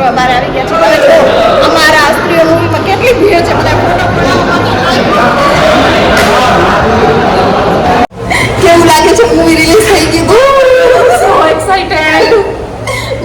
જોવા બહાર આવી ગયા છે. તમે જો અમારા સ્ત્રીઓ મૂવીમાં કેટલી ભીડ છે, બધા ફોટો કેવું લાગે છે? મૂવી રિલીઝ થઈ ગયું, સો એક્સાઇટેડ,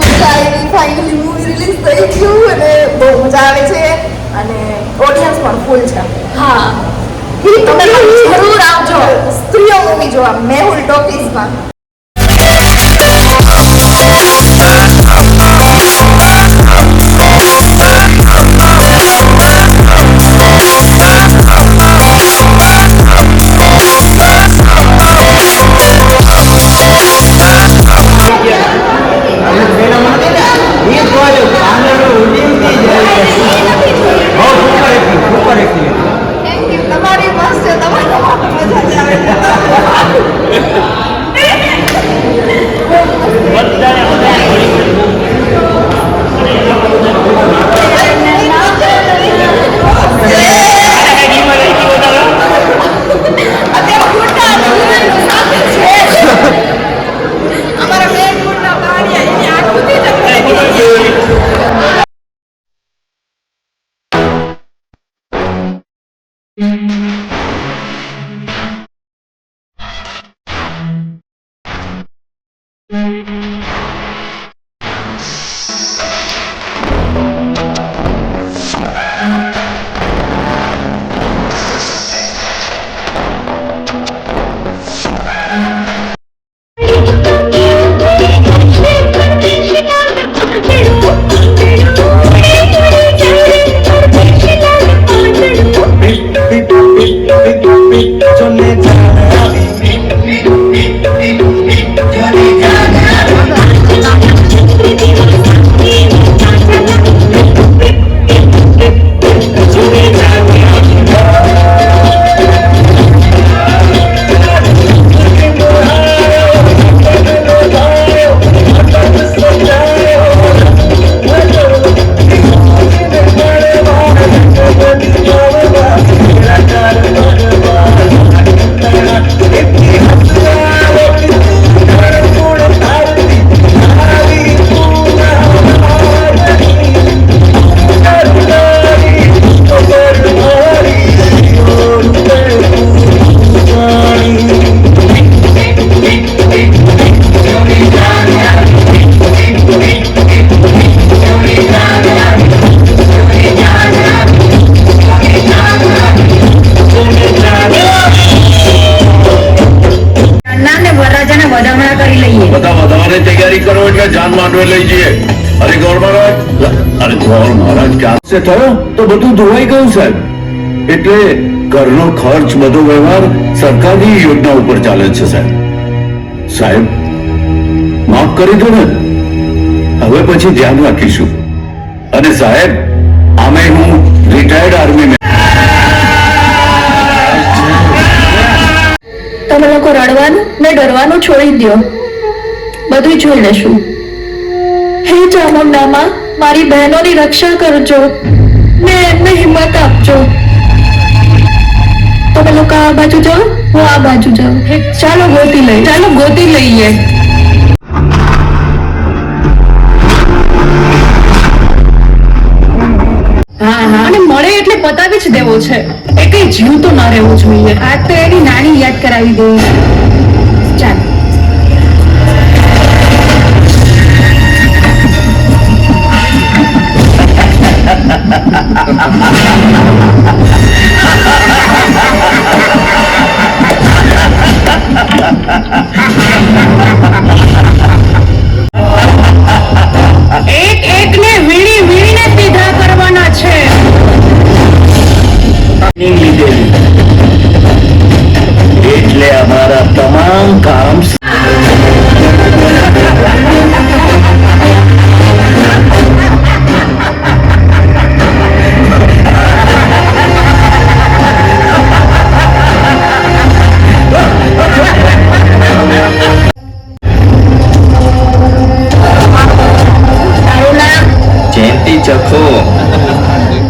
મજા આવી. ફાઇનલી મૂવી રિલીઝ થઈ ગયું અને બહુ મજા આવે છે અને ઓડિયન્સ પણ ફૂલ છે. હા, તમે જરૂર આવજો સ્ત્રીઓ મૂવી જોવા મેહુલ ટોકીઝમાં. તમારી મસ્ત છે, તમારી મજા तैयारी करो એટલે જાન માંડવે લઈ જઈએ. અરે ગોર મહારાજ ક્યાં છે થયો તો બધું ધોવાઈ ગયું સાહેબ. એટલે ઘરનો ખર્ચ બધો વ્યવહાર સરકારની યોજના ઉપર ચાલે છે સાહેબ. સાહેબ માફ કરી દો ને, હવે પછી ધ્યાન રાખીશું. અને સાહેબ આમે હું રિટાયર્ડ આર્મી મેન. તમે લોકો રડવાનું ને ડરવાનું છોડી દો, બધું જોઈ લેશું. હે ચામુંડામાં મારી બહેનોની રક્ષા કરજો ને એમને હિંમત આપજો. તમે લોકો આ બાજુ જાઓ, હું આ બાજુ જાઉં. ચાલો ગોતી લઈએ. અને મળે એટલે પતાવી જ દેવો છે, એ કઈ જીવ તો ના રહેવો જોઈએ. આ તો એની નાની યાદ કરાવી દે. ચાલ એક ને વીણીને સીધા કરવાના છે. એટલે અમારા તમામ કામ ચખો.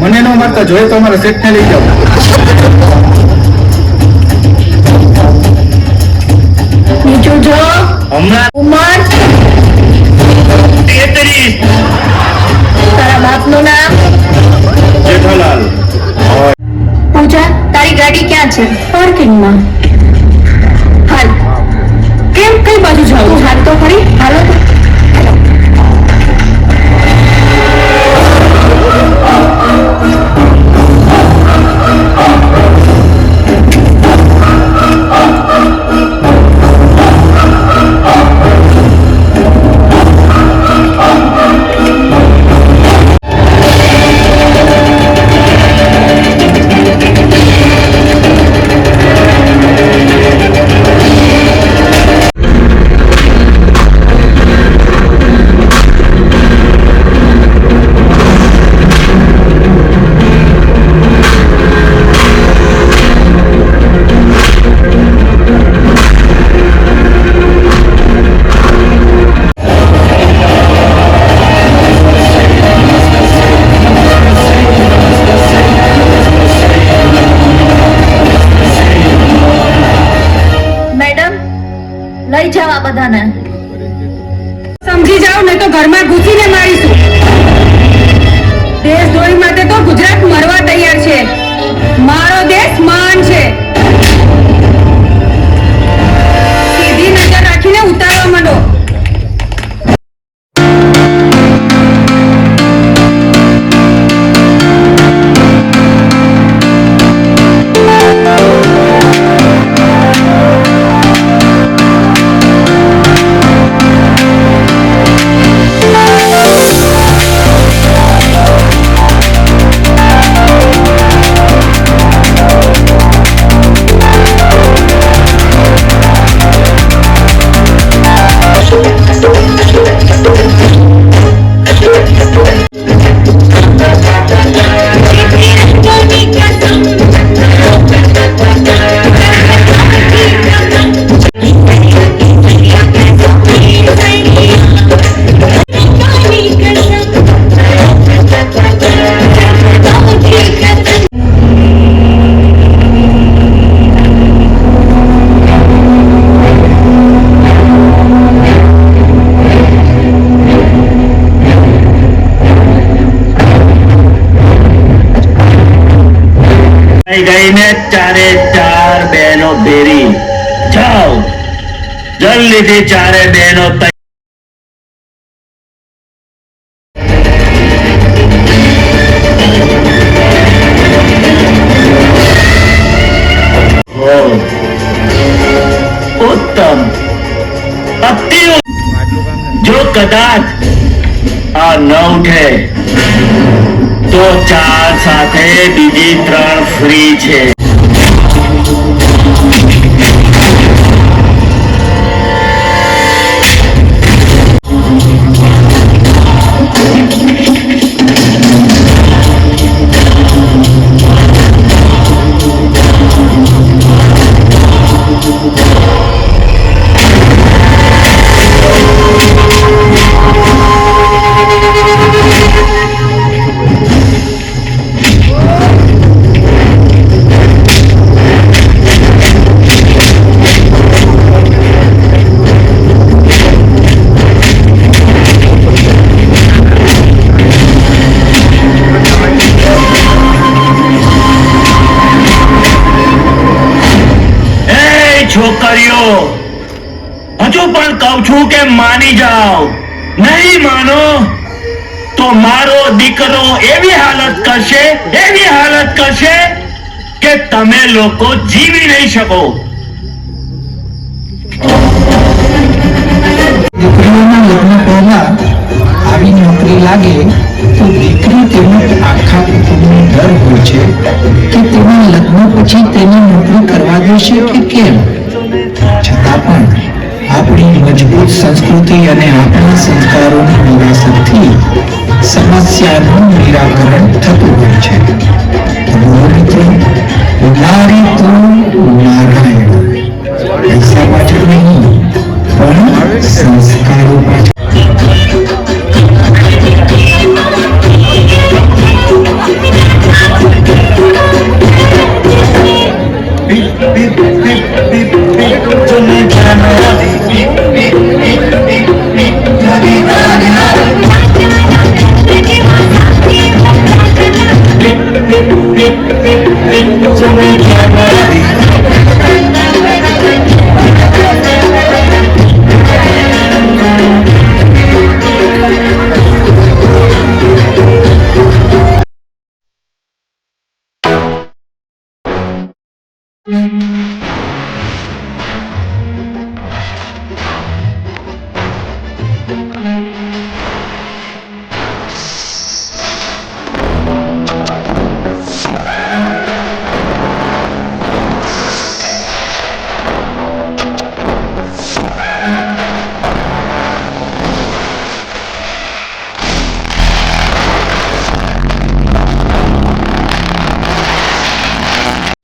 મને નો મારતા જોઈએ તો અમારા સેટ ને લઈ જાઓ. નીચું જો હમણાં ઉમર 33 છે? પાર્કિંગમાં. હાલ. કેમ, કઈ બાજુ જાવ? હાલ તો ખરી, હાલો તો. મેડમ, લઈ જાઓ આ બધાને. સમજી જાઓ ને તો ઘરમાં ઘૂસીને મારીશું. દેશદ્રોહી માટે તો ગુજરાત મરવા તૈયાર છે. મારો દેશ મહાન છે. સીધી નજર રાખીને ઉતારવા માંડો. गई ने चारे चार बहनों बेरी जाओ जल्दी थी चारे बहनों उत्तम अति जो कदाच आ न उठे तो 4 સાથે બીજી 3 ફ્રી છે. છોકરીઓ હજુ પણ કહું છું કે માની જાઓ. નહીં માનો તો મારો દીકરો એવી હાલત કરશે કે તમે લોકો જીવી નહીં શકો. દીકરીઓના લગ્ન પહેલા આવી નોકરી લાગે તો દીકરી તેમજ આખા કુટુંબને ડર હોય છે કે તેના લગ્ન પછી તેની નોકરી કરવા દેશે કે કેમ. છતાં પણ આપણી મજબૂત સંસ્કૃતિ અને આપણા સંસ્કારોની વિરાસતથી સમસ્યાનું નિરાકરણ થતું હોય છે. મિત્રો, નારી તો નારાયણ, પૈસા પાછળ નહીં પણ સંસ્કારો પાછળ.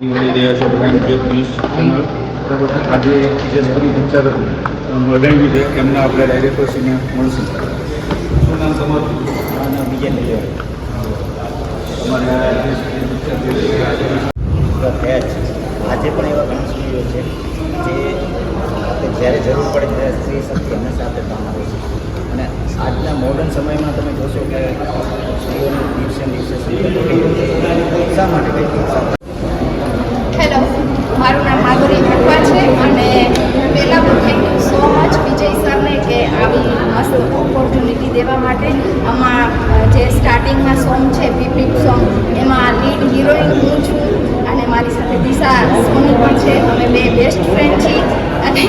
મળી રહ્યા છે પ્રાઇમ ન્યૂઝ ચેનલ. આજે તેજસ્વી પિક્ચર બનાવ્યું છે એમના આપણે ડાયરેક્ટરશ્રીને મળશું. શું નામ તમારું? બીજે નહીં તમારે થયા છે. આજે પણ એવા ઘણા સ્ત્રીઓ છે જે આપણે જ્યારે જરૂર પડે ત્યારે સ્ત્રી શક્તિ હંમેશા આપણે કામ આવે છે. અને આજના મોડર્ન સમયમાં તમે જોશો કે સ્ત્રીઓની દિવસે ને દિવસે શા માટે કંઈક હેલો, મારું નામ માધુરી ભટવા છે અને પહેલાં તો થેન્ક યુ સો મચ વિજય સરને કે આવી મસ્ત ઓપોર્ચ્યુનિટી દેવા માટે. આમાં જે સ્ટાર્ટિંગમાં સોંગ છે પીપીપ સોંગ, એમાં લીડ હિરોઈન હું છું અને મારી સાથે દિશા સોની પણ છે. અમે બે બેસ્ટ ફ્રેન્ડ છીએ અને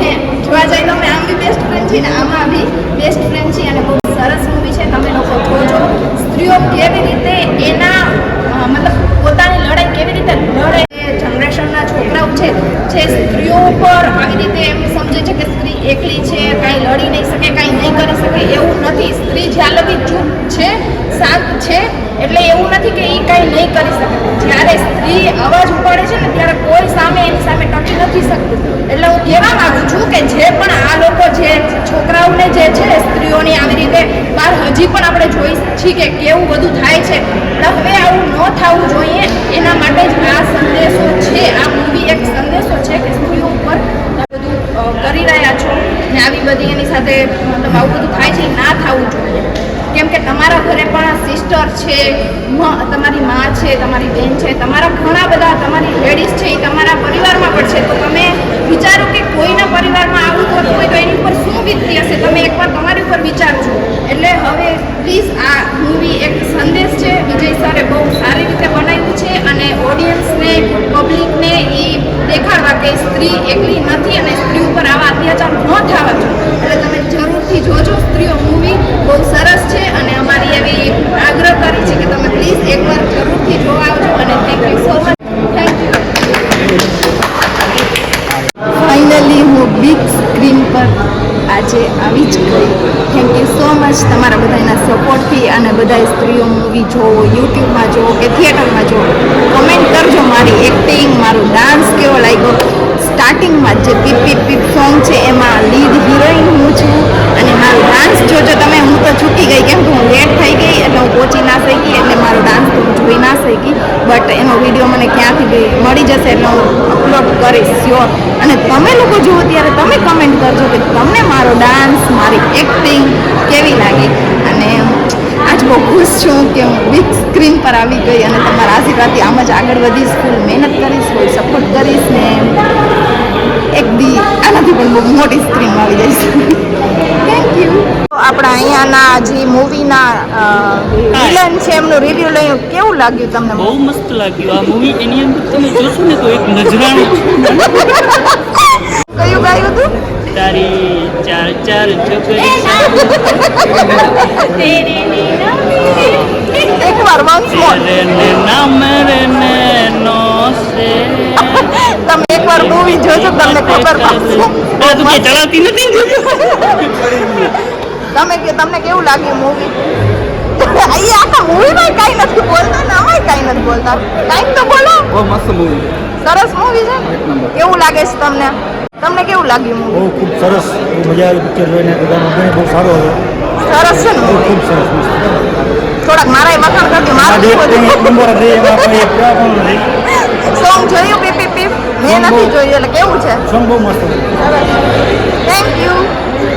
જોવા જઈએ તો અમે આમ બી બેસ્ટ ફ્રેન્ડ છીએ ને આમાં બી બેસ્ટ ફ્રેન્ડ છીએ અને બહુ સરસ મૂવી છે. તમે લોકો જોજો. સ્ત્રીઓ કેવી રીતે એના મતલબ પોતાની લડાઈ કેવી રીતે લડે. જનરેશનના છોકરાઓ છે જે સ્ત્રીઓ ઉપર આવી રીતે એમ સમજે છે કે સ્ત્રી એકલી છે, કાંઈ લડી નહીં શકે, કાંઈ નહીં કરી શકે. એવું નથી. સ્ત્રી જ્યાં લગી ચૂપ છે, શાંત છે, એટલે એવું નથી કે એ કાંઈ નહીં કરી શકે. જ્યારે સ્ત્રી અવાજ ઉપાડે છે ને ત્યારે કોઈ સામે એની સામે ટકી નથી શકતું. એટલે હું કહેવા માગું છું કે જે પણ આ લોકો જે છોકરાઓને જે છે સ્ત્રીઓની આવી રીતે બહાર હજી પણ આપણે જોઈ છીએ કે કેવું બધું થાય છે, એટલે હવે આવું ન થવું જોઈએ. એના માટે જ આ સંદેશો છે, આ મૂવી એક સંદેશો છે કે સ્ત્રીઓ ઉપર બધું કરી રહ્યા છો ને આવી બધી એની સાથે મતલબ આવું બધું થાય છે, ના થવું જોઈએ. કેમ કે તમારા ઘરે પણ સિસ્ટર છે, તમારી મા છે, તમારી બેન છે, તમારા ઘણા બધા તમારી લેડીઝ છે, એ તમારા પરિવારમાં પણ છે. તો તમે વિચારો કે કોઈના પરિવારમાં આવું થતું હોય તો એની ઉપર શું વીતતી હશે. તમે એકવાર તમારી ઉપર વિચારજો. એટલે હવે પ્લીઝ આ મૂવી એક સંદેશ છે. વિજય સરે બહુ સારી રીતે બનાવ્યું છે અને ઓડિયન્સને, પબ્લિકને એ દેખાડવા કે સ્ત્રી એકલી નથી અને સ્ત્રી ઉપર આવા અત્યાચાર ન થવા જોઈએ. એટલે તમે જરૂરથી જોજો. સ્ત્રીઓ મૂવી બહુ સરસ છે અને અમારી એવી આગ્રહ કરી છે કે તમે પ્લીઝ એકવાર જરૂરથી જોવા આવજો અને thank you so much. Thank you. Finally હું બિગ સ્ક્રીન પર આજે આવી જ ગઈ. થેન્ક યુ સો મચ તમારા બધાના સપોર્ટથી. અને બધા સ્ત્રીઓ મૂવી જોવો, યુટ્યુબમાં જોવો કે થિયેટરમાં જોવો. કમેન્ટ કરજો મારી એક્ટિંગ, મારો ડાન્સ કેવો લાગ્યો. સ્ટાર્ટિંગમાં જે પીપ પીપ પીપ સોંગ છે એમાં લીડ હિરોઈન હું છું અને મારો ડાન્સ જોજો તમે. હું તો ચૂકી ગઈ કેમ કે હું લેટ થઈ ગઈ એટલે હું પહોંચી ના શકી, એટલે મારો ડાન્સ તો હું જોઈ ના શકી. બટ એનો વિડીયો મને ક્યાંથી મળી જશે એટલે હું અપલોડ કરીશ શ્યોર. અને તમે લોકો જુઓ ત્યારે તમે કમેન્ટ કરજો કે તમને મારો ડાન્સ, મારી એક્ટિંગ કેવી લાગી. અને આજ બહુ ખુશ છું કે હું બિગ સ્ક્રીન પર આવી ગઈ અને તમારા આશીર્વાદથી આમ જ આગળ વધીશ, ફૂલ મહેનત કરીશ, ફૂલ સપોર્ટ કરીશ ને એક દી આનાથી પણ બહુ મોટી સ્ક્રીનમાં આવી જઈશ. Thank you. આપણા અહીંયાના જે મૂવીના વિલન છે એમનું રિવ્યુ લઈ કેવું લાગ્યું તમને? બહુ મસ્ત લાગ્યું આ મૂવી. એની અંદર તમે જોશો ને તો એક નજરાણું કયું ગાયું હતું? તારી ચાર ચાર છોકરી એકવાર once more. તમે એકવાર મૂવી જોજો તમને ખબર પડશે. ચલાવતી નથી. તમને કેવું લાગ્યું મૂવી? અહીંયા આખા મૂવીમાં કાંઈ નથી બોલતા ને આમાંય કાંઈ નથી બોલતા. કાંઈક તો બોલો. બહુ મસ્ત મૂવી, સરસ મૂવી છે. કેવું લાગે છે તમને? તમને કેવું લાગ્યું મૂવી? બહુ ખૂબ સરસ, મજા આવી પિક્ચર જોઈને. બધાનો અભિનય બહુ સારો હતો, સરસ છે ને movie? ખૂબ સરસ. થોડાક મારાય વખાણ કરજો. મારું સોંગ જોયું પીપ પીપ પીપ? મેં નથી જોયું એટલે કેવું છે? સોંગ બહુ મસ્ત હતું. Thank you.